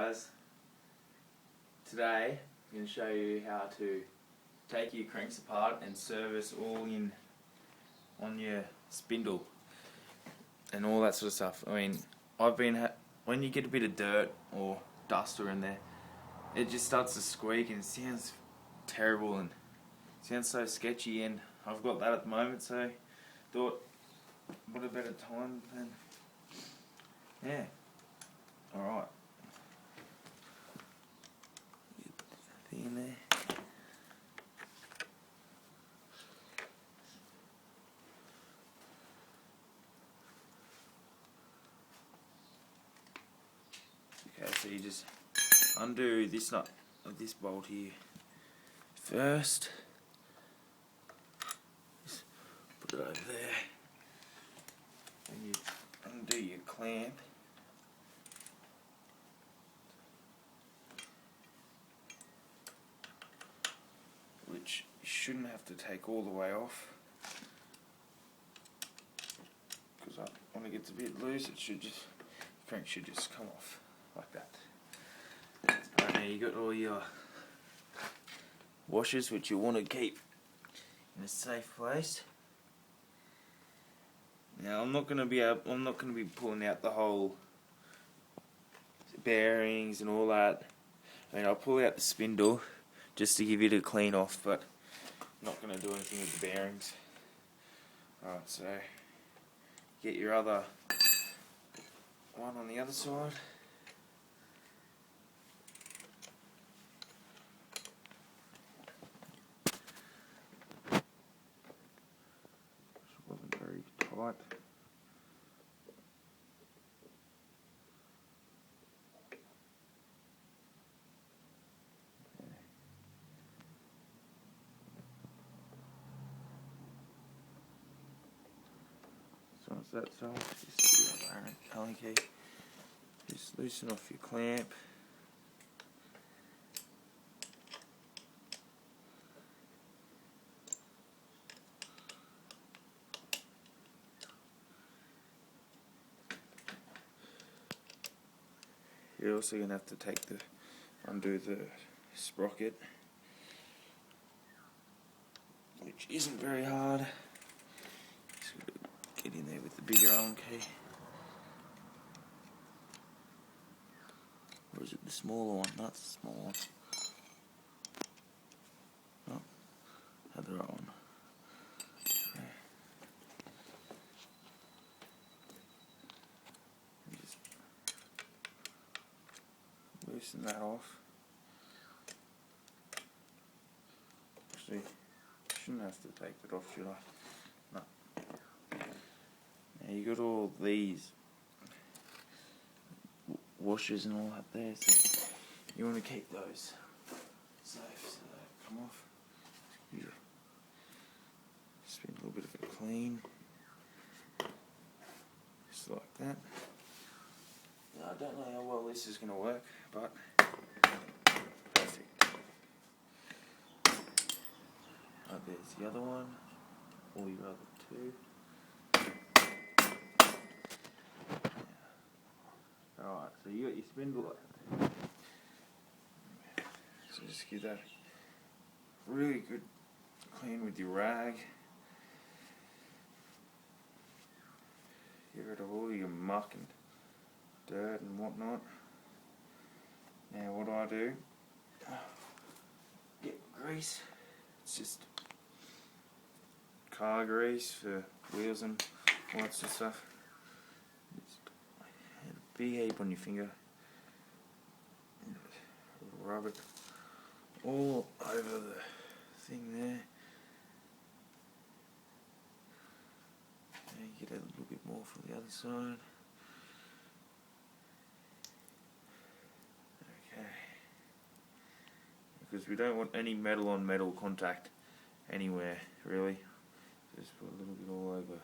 guys, today I'm going to show you how to take your cranks apart and service all in on your spindle and all that sort of stuff. I mean, when you get a bit of dirt or duster in there, it just starts to squeak and it sounds terrible and sounds so sketchy, and I've got that at the moment, so thought what a better time than alright. In there. Okay, so you just undo this nut of this bolt here first. Just put it over there. And you undo your clamp. Which you shouldn't have to take all the way off, because when it gets a bit loose, the crank should just come off like that. Right, now you got all your washers, which you want to keep in a safe place. Now I'm not going to be pulling out the whole bearings and all that. I mean, I'll pull out the spindle just to give it a clean off, but I'm not going to do anything with the bearings. Alright, so get your other one on the other side. This wasn't very tight. So once that's off, just your Allen key. Just loosen off your clamp. You're also going to have to undo the sprocket, which isn't very hard. Get in there with the bigger Allen key. Or is it the smaller one? That's the small one. No, had the right one. Okay. And just loosen that off. Actually, shouldn't have to take that off, should I? No. Now you got all these washers and all that there, so you want to keep those safe so they don't come off. Spin a little bit of it clean, just like that. Now, I don't know how well this is going to work, but perfect. There's the other one, or your other two. Alright, so you got your spindle out. So just give that really good clean with your rag. Get rid of all your muck and dirt and whatnot. Now what do? Get grease. It's just car grease for wheels and all that sort of stuff. Big heap on your finger, rub it all over the thing there, and get a little bit more from the other side. Okay, because we don't want any metal on metal contact anywhere really. Just put a little bit all over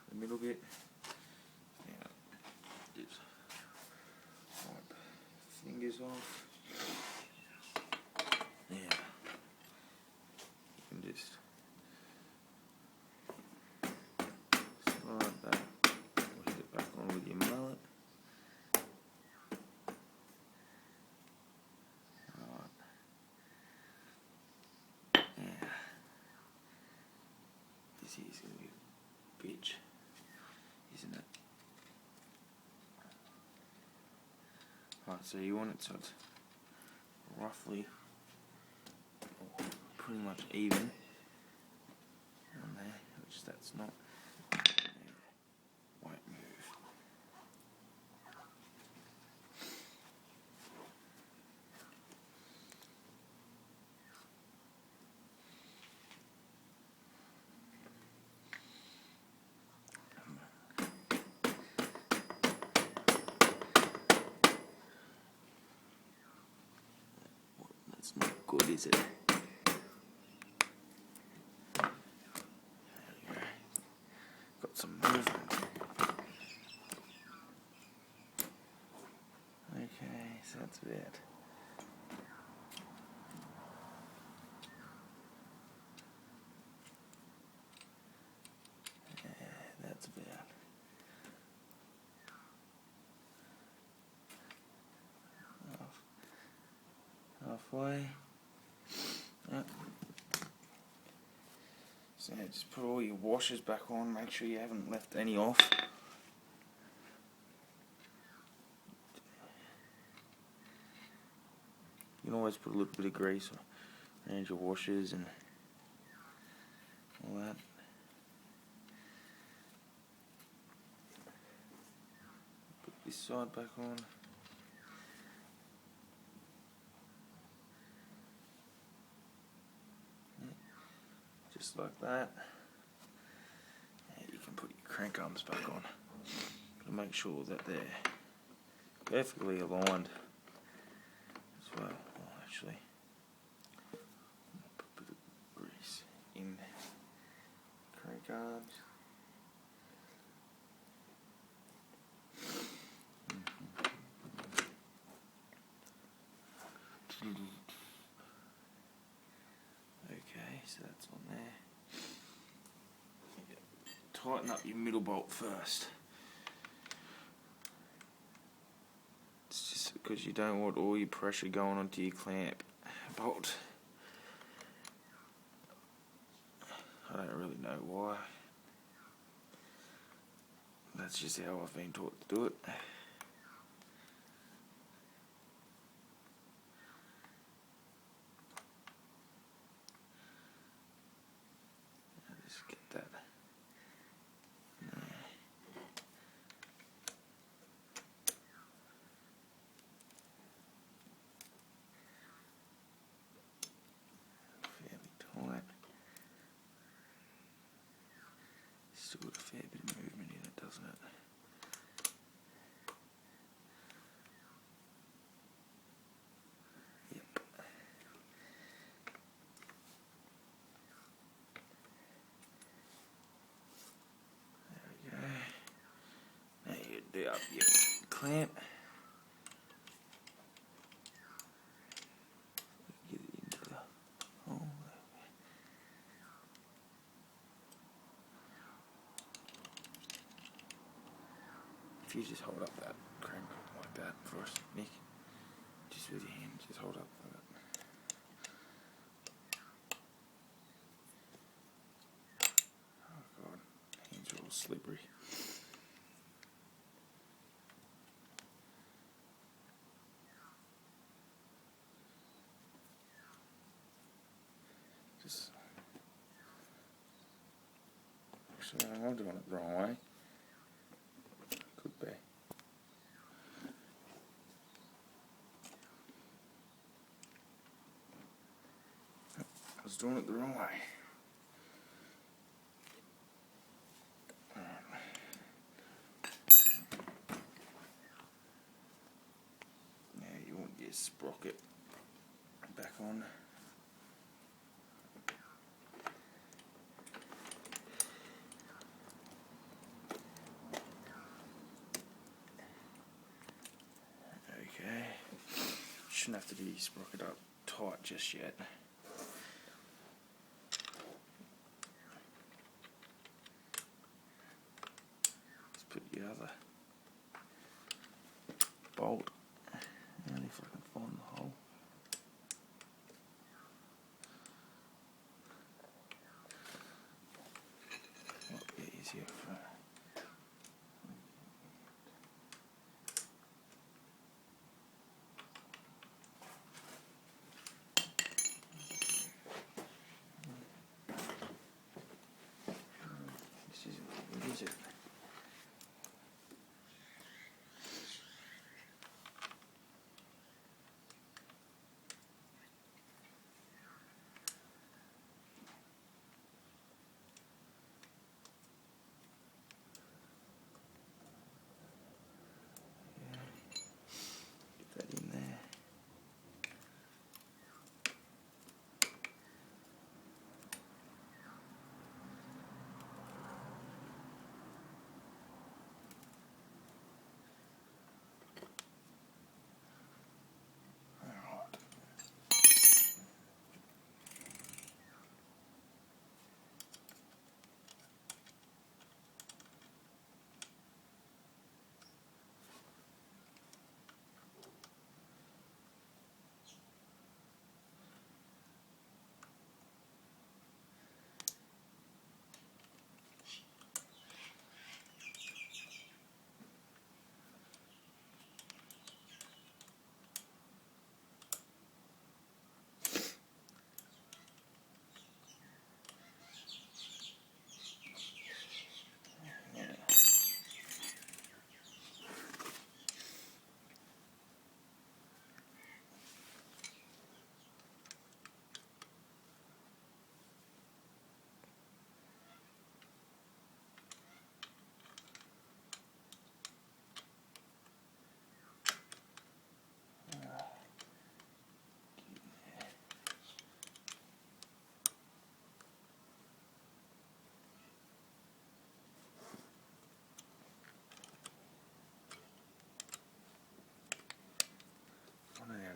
the middle bit. Wipe fingers off. Yeah. You can just slide that, push it back on with your mallet. isn't it? Right, so you want it so it's roughly pretty much even on there, which that's not. Won't move. That's not good, is it? There you go. Got some movement. Okay, so that's it. Yeah, that's about halfway. Yep. So just put all your washers back on, make sure you haven't left any off. You can always put a little bit of grease around your washers and all that. Put this side back on. Just like that. And you can put your crank arms back on to make sure that they're perfectly aligned as well. Well, actually, put a bit of grease in crank arms. Okay, so that's on there. Tighten up your middle bolt first. It's just because you don't want all your pressure going onto your clamp bolt. I don't really know why. That's just how I've been taught to do it. Just get that. Fairly tight. Still got a fair bit of movement in it, doesn't it? Yep. There we go. Now you do up your clamp. Get it into the hole. If you just hold up that crank like that for us, Nick, just with your hand, just hold up like that. Oh god, hands are all slippery. Just actually, I'm doing it the wrong way. Could be. I was doing it the wrong way. Now you want your sprocket back on. Okay. Shouldn't have to do your sprocket up tight just yet. Put the other bolt, and if I can find the hole. Might be easier for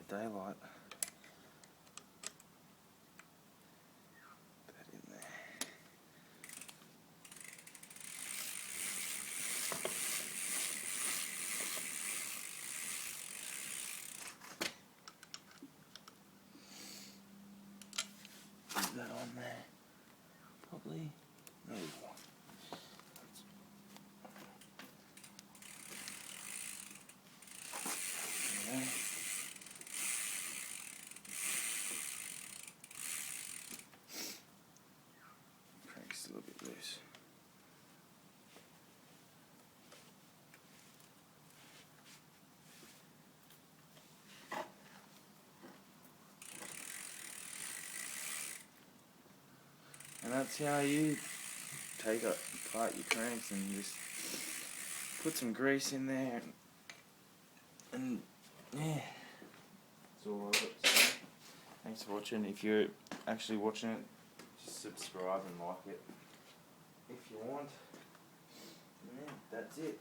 of daylight. Put that in there. Put that on there. Probably. No. Yeah. Crank's a little bit loose. And that's how you take apart your cranks, and you just put some grease in there, and yeah, that's all I've got to say. Thanks for watching. If you're actually watching it, just subscribe and like it if you want. Yeah, that's it.